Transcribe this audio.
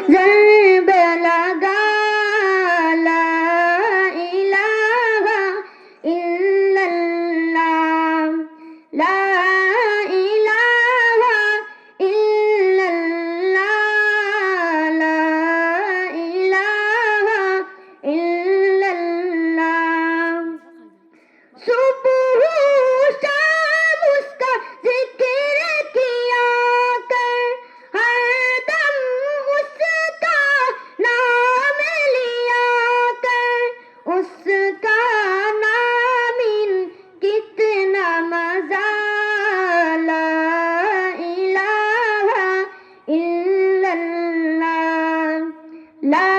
ضرب لگا لا الہ الا اللہ لا الہ الا اللہ لا الہ الا اللہ صبح شام اس کا ذکر کیا کر ہر دم اس کا نام لیا کر اس کا نام کتنا مزہ لا الہ الا اللہ لا